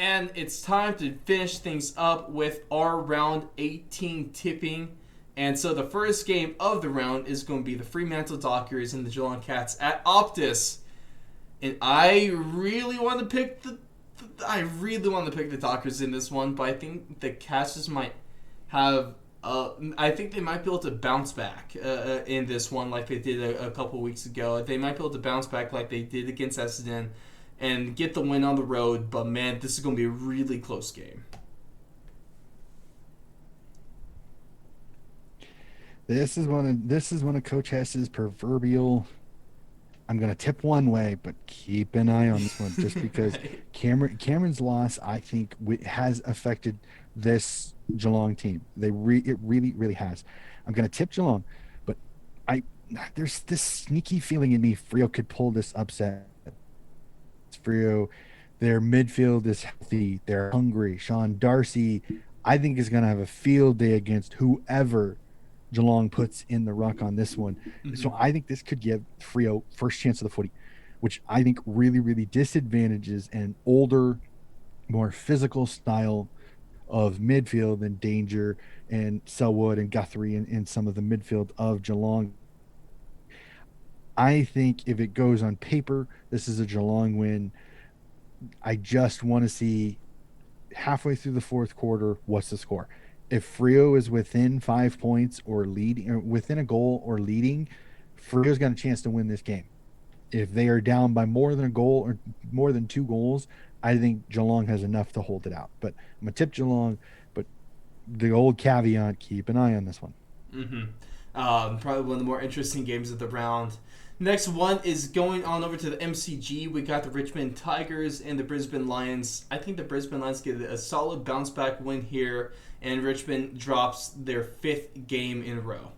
And it's time to finish things up with our round 18 tipping. And so the first game of the round is going to be the Fremantle Dockers and the Geelong Cats at Optus. And I really want to pick the Dockers in this one, but I think the Cats just might have. I think they might be able to bounce back in this one, like they did a couple weeks ago. They might be able to bounce back like they did against Essendon, and get the win on the road. But man, this is going to be a really close game. This is one of Coach Hess's proverbial. I'm going to tip one way, but keep an eye on this one, just because Right. Cameron's loss, I think, has affected this Geelong team. It really has. I'm going to tip Geelong, but I there's this sneaky feeling in me Freo could pull this upset. Freo, their midfield is healthy, they're hungry. Sean Darcy, I think, is going to have a field day against whoever Geelong puts in the ruck on this one. Mm-hmm. So I think this could give Freo first chance of the footy, which I think really disadvantages an older, more physical style of midfield and Danger and Selwood and Guthrie and some of the midfield of Geelong. I think if it goes on paper, this is a Geelong win. I just want to see halfway through the fourth quarter, what's the score? If Frio is within 5 points or leading, or within a goal or leading, Frio's got a chance to win this game. If they are down by more than a goal or more than 2 goals, I think Geelong has enough to hold it out. But I'm gonna tip Geelong. But the old caveat: keep an eye on this one. Mm-hmm. Probably one of the more interesting games of the round. Next one is going on over to the MCG. We got the Richmond Tigers and the Brisbane Lions. I think the Brisbane Lions get a solid bounce back win here, and Richmond drops their fifth game in a row.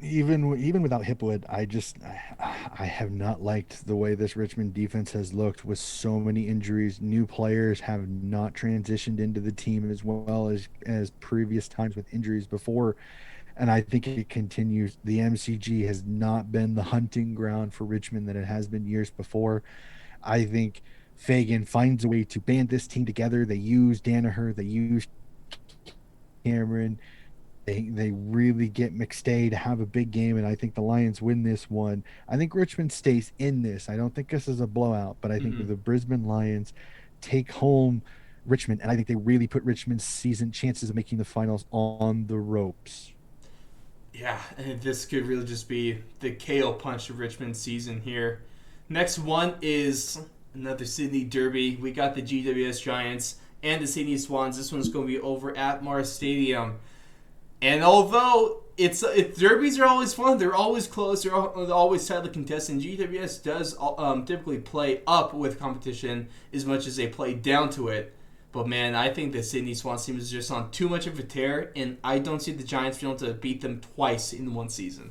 Even without Hipwood, I have not liked the way this Richmond defense has looked with so many injuries. New players have not transitioned into the team as well as previous times with injuries before, and I think it continues. The MCG has not been the hunting ground for Richmond that it has been years before. I think Fagan finds a way to band this team together. They use Danaher, they use Cameron, they really get McStay to have a big game, and I think the Lions win this one. I think Richmond stays in this. I don't think this is a blowout, but I think Mm-hmm. the Brisbane Lions take home Richmond, and I think they really put Richmond's season chances of making the finals on the ropes. Yeah, and this could really just be the KO punch of Richmond's season here. Next one is another Sydney Derby. We got the GWS Giants and the Sydney Swans. This one's going to be over at Mars Stadium. And although derbies are always fun, they're always close, they're always tightly contested. And GWS does typically play up with competition as much as they play down to it. But man, I think the Sydney Swans team is just on too much of a tear, and I don't see the Giants being able to beat them twice in one season.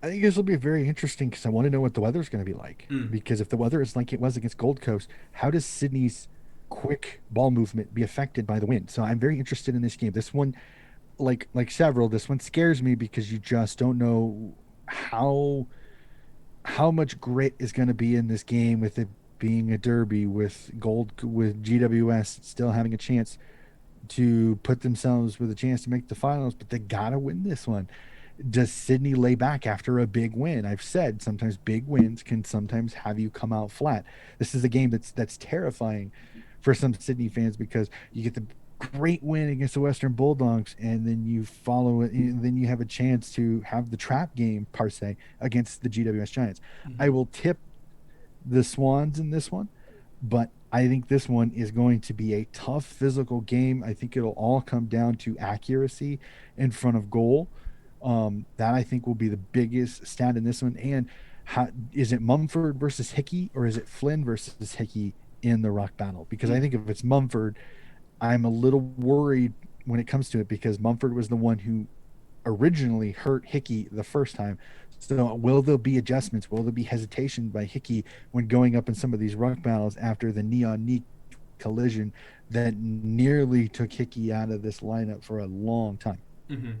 I think this will be very interesting because I want to know what the weather is going to be like. Mm. Because if the weather is like it was against Gold Coast, how does Sydney's quick ball movement be affected by the wind? So I'm very interested in this game. This one, like several, this one scares me because you just don't know how how much grit is going to be in this game with it being a derby with GWS still having a chance to put themselves with a chance to make the finals, but they gotta win this one. Does Sydney lay back after a big win? I've said sometimes big wins can sometimes have you come out flat. This is a game that's terrifying for some Sydney fans because you get the great win against the Western Bulldogs, and then you follow it, and then you have a chance to have the trap game per se against the GWS Giants. I Mm-hmm. will tip the Swans in this one, but I think this one is going to be a tough physical game. I think it'll all come down to accuracy in front of goal. That I think will be the biggest stat in this one. And is it Mumford versus Hickey, or is it Flynn versus Hickey in the rock battle? Because I think if it's Mumford, I'm a little worried when it comes to it because Mumford was the one who originally hurt Hickey the first time. So will there be adjustments? Will there be hesitation by Hickey when going up in some of these ruck battles after the knee on knee collision that nearly took Hickey out of this lineup for a long time? Mm-hmm.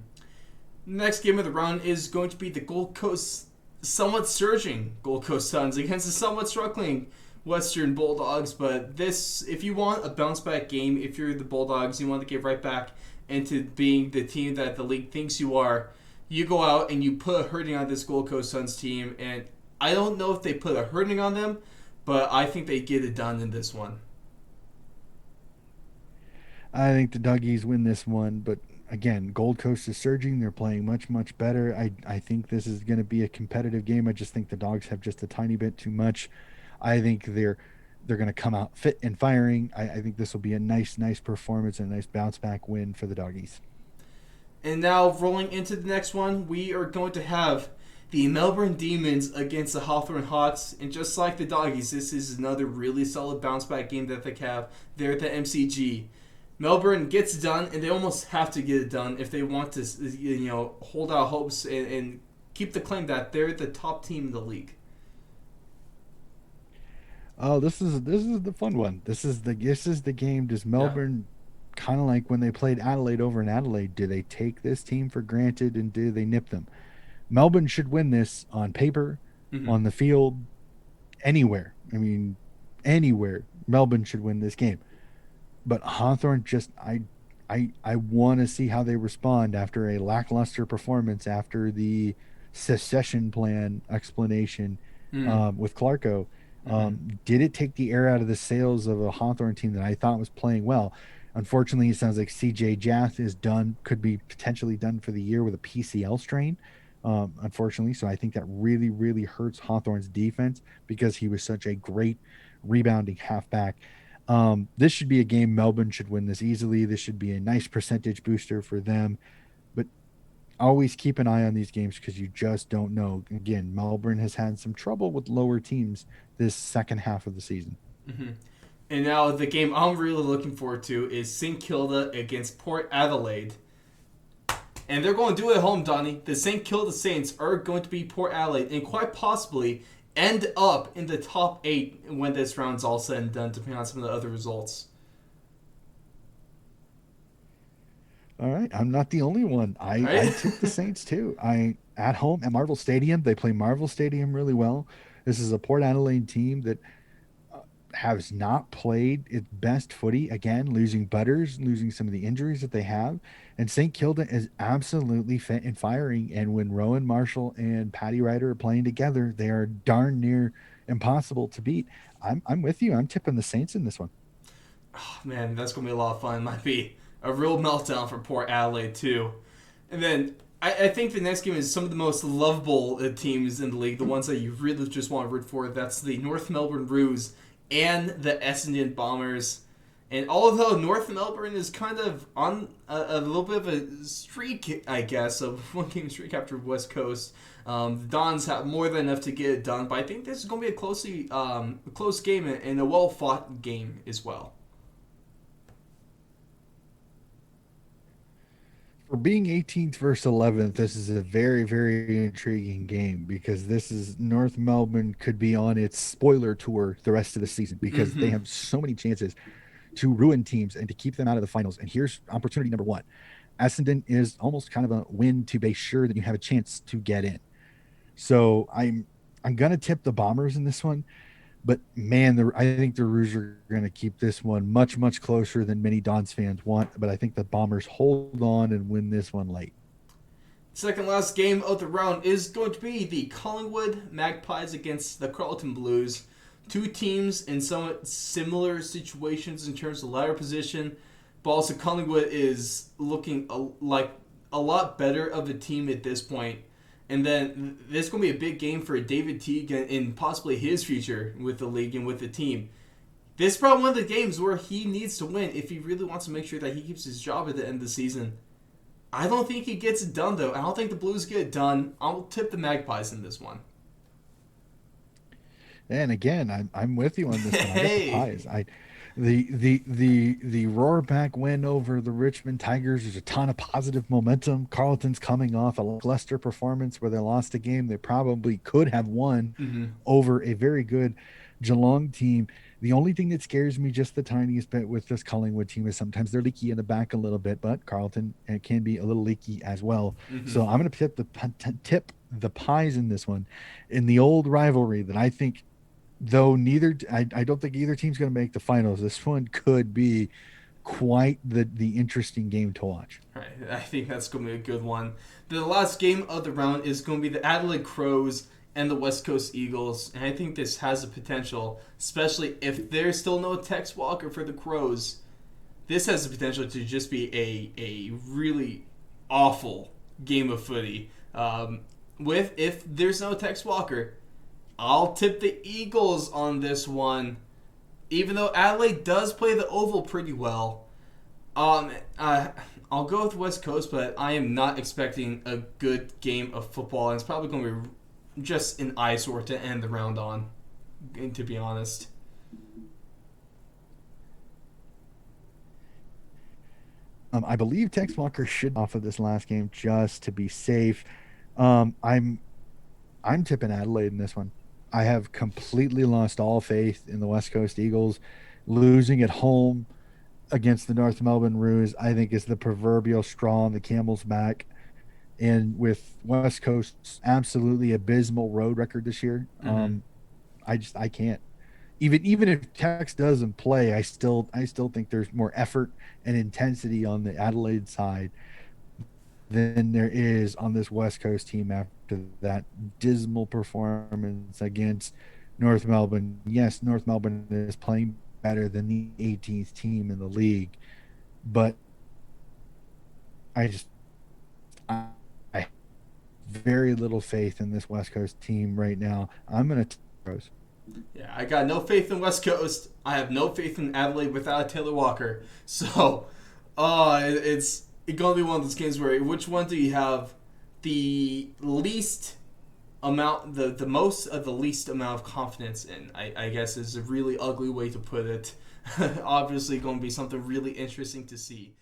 Next game of the round is going to be the Gold Coast somewhat surging Gold Coast Suns against the somewhat struggling Western Bulldogs. But this, if you want a bounce back game, if you're the Bulldogs, you want to get right back into being the team that the league thinks you are, you go out and you put a hurting on this Gold Coast Suns team. And I don't know if they put a hurting on them, but I think they get it done in this one. I think the Duggies win this one, but again, Gold Coast is surging. They're playing much, much better. I think this is going to be a competitive game. I just think the Dogs have just a tiny bit too much. I think they're going to come out fit and firing. I think this will be a nice, nice performance and a nice bounce back win for the Doggies. And now, rolling into the next one, we are going to have the Melbourne Demons against the Hawthorn Hawks. And just like the Doggies, this is another really solid bounce back game that they have there at the MCG. Melbourne gets it done, and they almost have to get it done if they want to, hold out hopes and keep the claim that they're the top team in the league. Oh, this is the fun one. This is the game. Does Yeah. Melbourne kind of like when they played Adelaide over in Adelaide? Do they take this team for granted and do they nip them? Melbourne should win this on paper, Mm-hmm. on the field, anywhere. I mean, anywhere. Melbourne should win this game. But Hawthorn just I want to see how they respond after a lackluster performance after the secession plan explanation Mm-hmm. with Clarko. Mm-hmm. Did it take the air out of the sails of a Hawthorn team that I thought was playing well? Unfortunately, it sounds like CJ Jath is done, could be potentially done for the year with a PCL strain. Unfortunately, so I think that really, really hurts Hawthorn's defense because he was such a great rebounding halfback. This should be a game Melbourne should win this easily. This should be a nice percentage booster for them. But always keep an eye on these games because you just don't know. Again, Melbourne has had some trouble with lower teams this second half of the season. Mm-hmm. And now the game I'm really looking forward to is St. Kilda against Port Adelaide. And they're going to do it at home, Donnie. The St. Kilda Saints are going to be Port Adelaide and quite possibly end up in the top 8 when this round's all said and done, depending on some of the other results. All right, I'm not the only one. I Right? took the Saints too. I at home at Marvel Stadium. They play Marvel Stadium really well. This is a Port Adelaide team that has not played its best footy again, losing Butters, losing some of the injuries that they have. And St. Kilda is absolutely fit and firing. And when Rowan Marshall and Patty Ryder are playing together, they are darn near impossible to beat. I'm with you. I'm tipping the Saints in this one. Oh, man, that's going to be a lot of fun. It might be a real meltdown for Port Adelaide, too. And then I think the next game is some of the most lovable teams in the league, the ones that you really just want to root for. That's the North Melbourne Roos and the Essendon Bombers. And although North Melbourne is kind of on a little bit of a streak, I guess, a one-game streak after West Coast, the Dons have more than enough to get it done. But I think this is going to be a close game and a well-fought game as well. For being 18th versus 11th, this is a very, very intriguing game because this is North Melbourne could be on its spoiler tour the rest of the season because they Mm-hmm. have so many chances to ruin teams and to keep them out of the finals. And here's opportunity number one. Essendon is almost kind of a win to be sure that you have a chance to get in. So I'm gonna tip the Bombers in this one, but man, I think the Rouge are gonna keep this one much, much closer than many Dons fans want. But I think the Bombers hold on and win this one late. Second last game of the round is going to be the Collingwood Magpies against the Carlton Blues. Two teams in somewhat similar situations in terms of ladder position, but also Collingwood is looking like a lot better of a team at this point. And then this is going to be a big game for David Teague and possibly his future with the league and with the team. This is probably one of the games where he needs to win if he really wants to make sure that he keeps his job at the end of the season. I don't think he gets it done, though. I don't think the Blues get it done. I'll tip the Magpies in this one. And again, I'm with you on this one. I got the Hey! Pies. The roar back win over the Richmond Tigers. There's a ton of positive momentum. Carlton's coming off a lackluster performance where they lost a game they probably could have won Mm-hmm. over a very good Geelong team. The only thing that scares me just the tiniest bit with this Collingwood team is sometimes they're leaky in the back a little bit, but Carlton can be a little leaky as well. Mm-hmm. So I'm going to tip the Pies in this one, in the old rivalry that I think, though I don't think either team's going to make the finals. This one could be quite the interesting game to watch. Right, I think that's going to be a good one. The last game of the round is going to be the Adelaide Crows and the West Coast Eagles, and I think this has the potential, especially if there's still no Tex Walker for the Crows. This has the potential to just be a really awful game of footy. With if there's no Tex Walker, I'll tip the Eagles on this one, even though Adelaide does play the oval pretty well. Um, uh, I'll go with West Coast, but I am not expecting a good game of football, and it's probably going to be just an eyesore to end the round on, to be honest. I believe Tex Walker should off of this last game just to be safe. Um, I'm I'm tipping Adelaide in this one. I have completely lost all faith in the West Coast Eagles. Losing at home against the North Melbourne Roos, I think, is the proverbial straw on the camel's back. And with West Coast's absolutely abysmal road record this year, Mm-hmm. I can't. Even if Tex doesn't play, I still think there's more effort and intensity on the Adelaide side than there is on this West Coast team after that dismal performance against North Melbourne. Yes, North Melbourne is playing better than the 18th team in the league, but I just I have very little faith in this West Coast team right now. I'm gonna Rose. Yeah, I got no faith in West Coast. I have no faith in Adelaide without Taylor Walker. So, it's gonna be one of those games where which one do you have the least amount, the most of the least amount of confidence in? I guess is a really ugly way to put it. Obviously, going to be something really interesting to see.